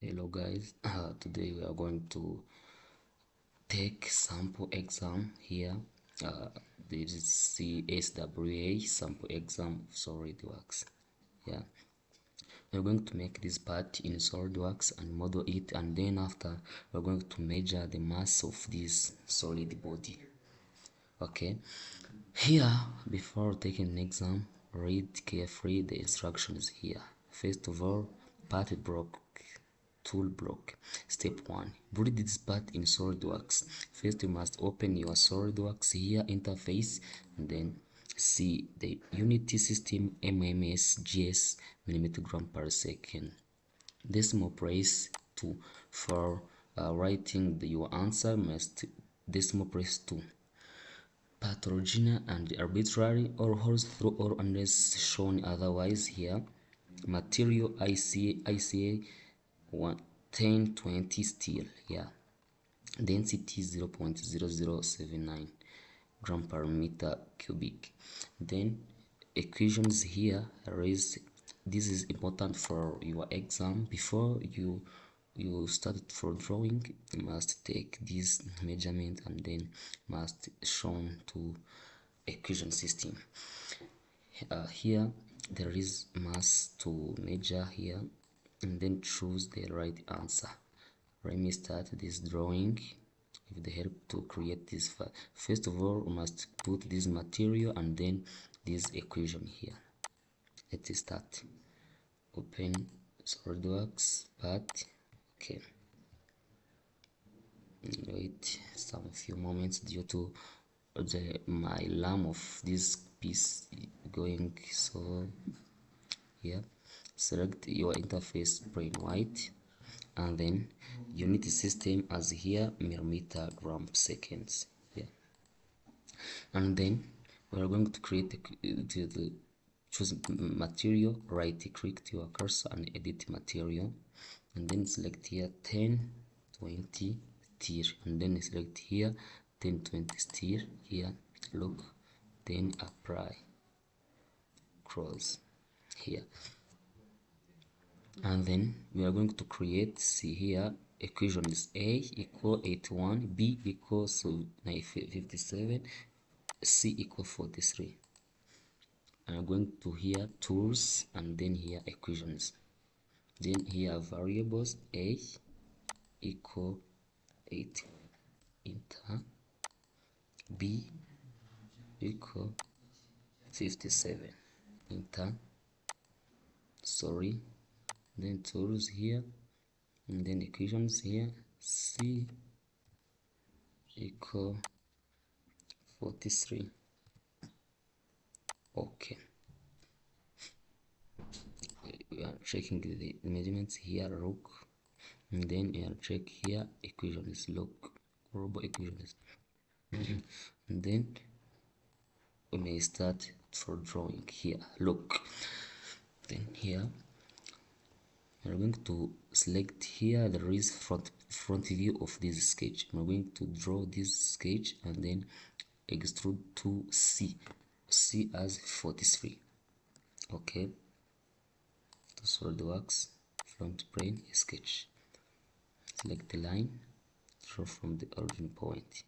Hello guys, today we are going to take sample exam here. This is CSWA sample exam of SolidWorks. Yeah, we're going to make this part in SolidWorks and model it, and then after we're going to measure the mass of this solid body. Okay, here before taking an exam, read carefully the instructions here. First of all, part block, tool block. Step 1. Build this part in SolidWorks. First, you must open your SolidWorks here interface and then see the unity system MMS GS millimeter per second. Decimal place 2. For writing your answer, must decimal place 2. Pathological and arbitrary or holds through or unless shown otherwise here. Material ICA 1020 steel here. Density 0.0079 gram per meter cubic. Then equations here raise. This is important for your exam. Before you start for drawing, you must take this measurement and then must shown to equation system. Here there is mass to measure here, and then choose the right answer. Let me start this drawing with the help to create this file. First of all, we must put this material and then this equation here. Let's start. Open SolidWorks part. Okay, wait some few moments due to my lamp of this piece going. So here, select your interface plain white, and then unity system as here millimeter gram seconds. Yeah, and then we are going to create the choose material, right click to your cursor and edit material, and then select here 1020 steel, and then select here 1020 steel here, look, then apply, close here, and then we are going to create, see here, equation is A equal 81, B equals 57, C equal 43. I'm going to here tools and then here equations, then here variables. A equal 8, enter. B equal 57, enter. Sorry, then tools here and then equations here. C equal 43. Okay, we are checking the measurements here, look, and then we are check here equations, look, global equations, and then we may start for drawing here, look. Then here we're going to select here there is front view of this sketch. I'm going to draw this sketch and then extrude to C as 43. Okay, to SolidWorks front plane sketch, select the line, draw from the origin point,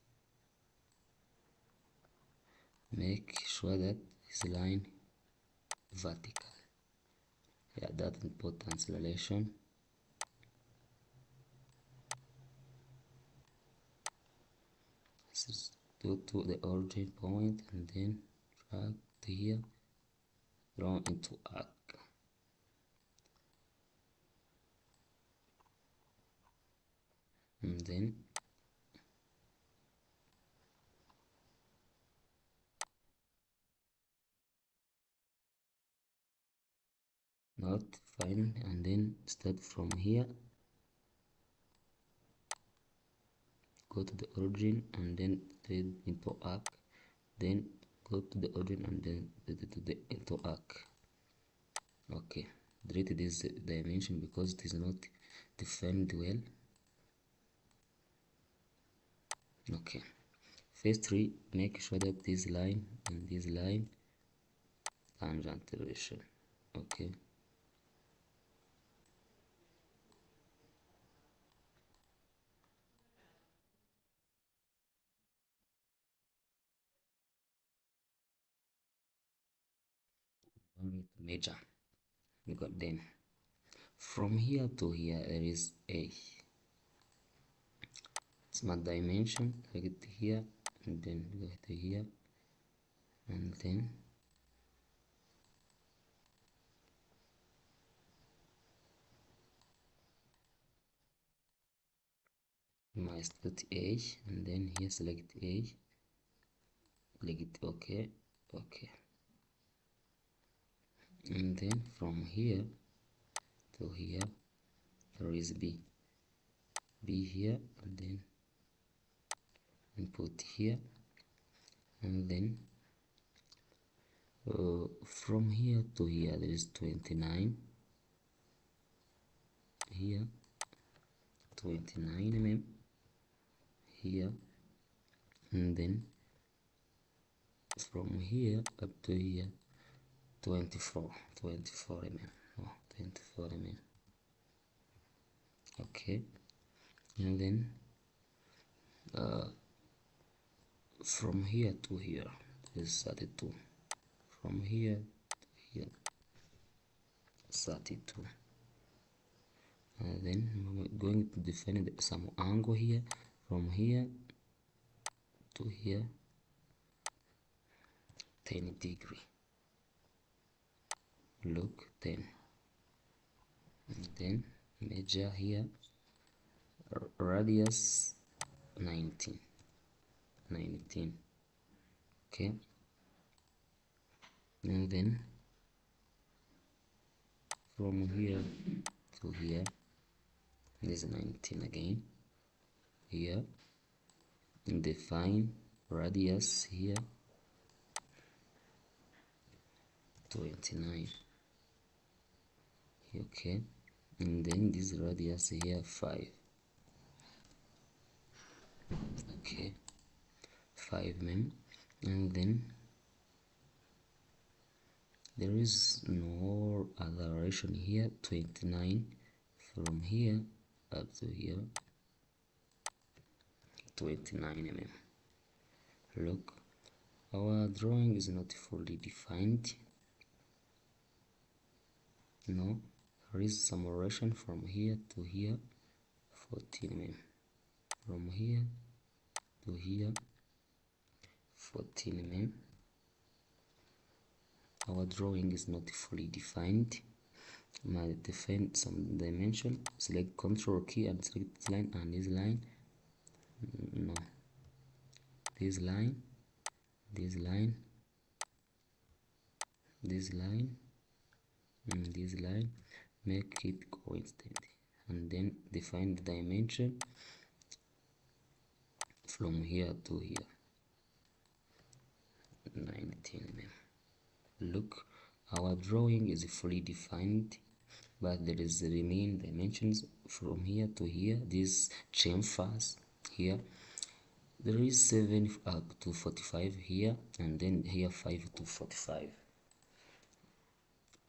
make sure that this line vertical. Yeah, that important relation. This is go to the origin point and then drag to here, draw into arc. And then not fine, and then start from here, go to the origin and then thread into arc, then go to the origin and then to the into arc. Okay, delete this dimension because it is not defined well. Okay, firstly make sure that this line and this line tangent relation. Okay, only to measure. You got then from here to here there is a smart dimension. I get here and then go to here and then my select A and then here select A, click it OK, OK, and then from here to here there is B here and then input here and then from here to here there is 29 here, 29 mm here, and then from here up to here 24 mm, oh, 24 mm, okay, and then from here to here is 32, from here to here 32, and then we're going to define some angle here from here to here 10 degree, look 10, and then measure here radius 19, okay, and then from here to here there's 19 again here, and define radius here 29, okay, and then this radius here 5, okay, 5 mm, and then there is no other relation here, 29 from here up to here 29 mm. Look, our drawing is not fully defined. No, there is some relation from here to here 14 mm, from here to here 14 mm. Our drawing is not fully defined. Might define some dimension, select control key and select this line and this line, no, this line, this line, this line, and this line, make it constant, and then define the dimension from here to here 19 mm. Look, our drawing is fully defined, but there is the remaining dimensions from here to here. This chamfers here, there is 7 up to 45 here, and then here 5 to 45.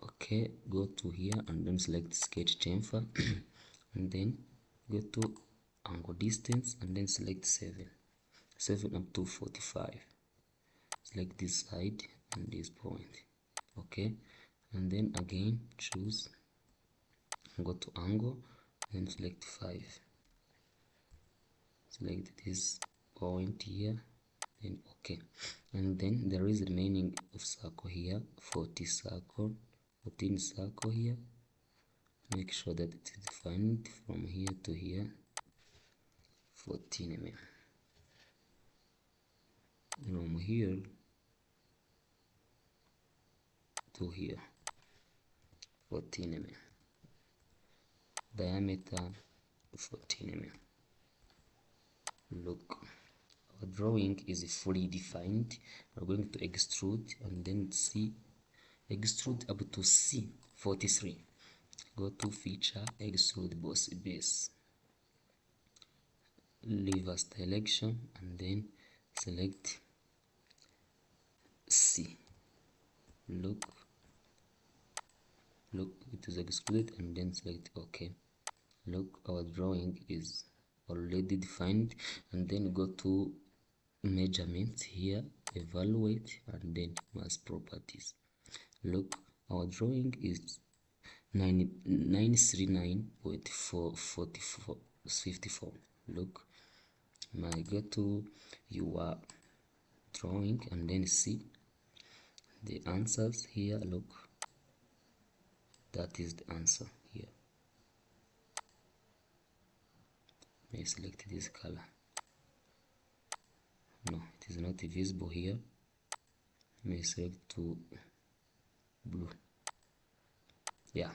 Okay, go to here and then select sketch chamfer and then go to angle distance and then select 7 up to 45. Select this side and this point, okay, and then again choose, go to angle and select 5, select this point here, then okay, and then there is remaining of circle here 14 circle here, make sure that it is defined from here to here 14 mm, from here to here 14 mm, diameter 14 mm. Look, our drawing is fully defined. We're going to extrude and then see, extrude up to C43. Go to feature, extrude boss base, reverse direction, and then select C. Look, it is extruded, and then select OK. Look, our drawing is already defined, and then go to measurements here, evaluate, and then mass properties. Look, Our drawing is 939.454. Look, I go to your drawing and then see the answers here. Look, that is the answer here. I select this color. No, it is not visible here. May select to blue. Yeah,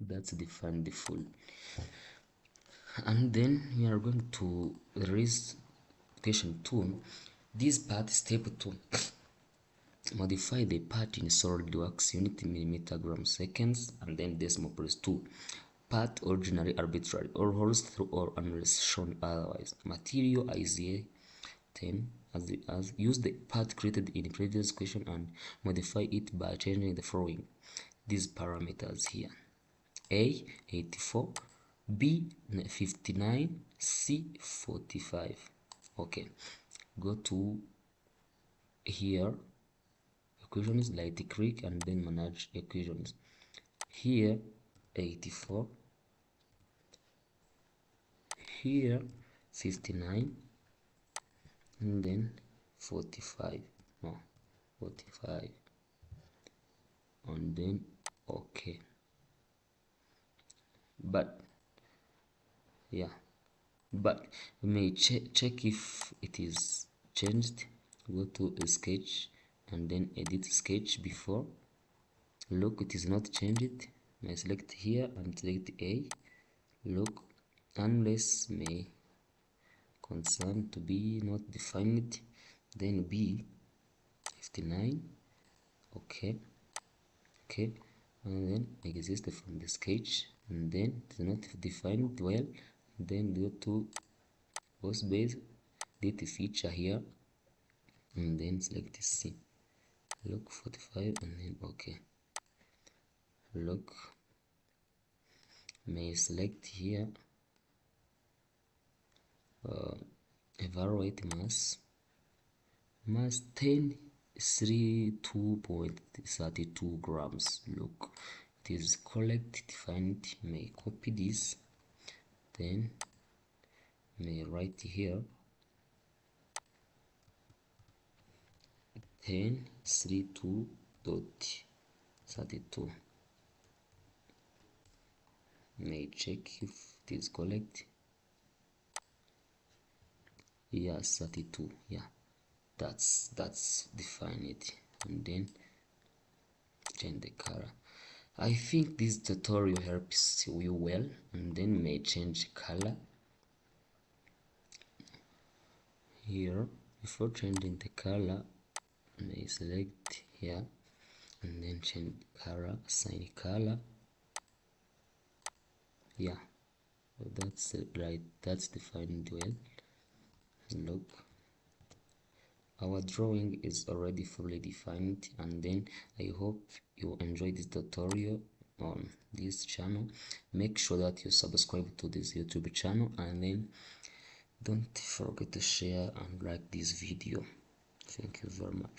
that's define the full. And then we are going to raise question 2. This part, step 2. Modify the part in SolidWorks unit millimeter gram seconds and then decimal place 2. Part ordinary arbitrary or holds through or unless shown otherwise. Material IZA 10 as use the part created in the previous question and modify it by changing the following these parameters here: A 84, B 59, C 45. Okay, go to here, equations, right click and then manage equations. Here 84, here 59, and then 45. No, 45, and then okay. But yeah, but we may check if it is changed. Go to a sketch and then edit sketch before. Look, it is not changed. I select here and select A. Look, unless may concern to be not defined, then B 59. Okay, okay, and then exist from the sketch, and then it is not defined well. Then go to post base, delete feature here, and then select C. Look 45 and then okay. Look, may select here evaluate mass 10 2.32 grams. Look, it is correct, defined. May copy this, then may write here 10 2.32. May check if it is correct. Yes, 32. Yeah, that's define it, and then change the color. I think this tutorial helps you well, and then may change color here. Before changing the color, may select here and then change color, assign color. Yeah, that's right, that's defined well. Look, our drawing is already fully defined, and then I hope you enjoyed this tutorial on this channel. Make sure that you subscribe to this YouTube channel, and then don't forget to share and like this video. Thank you very much.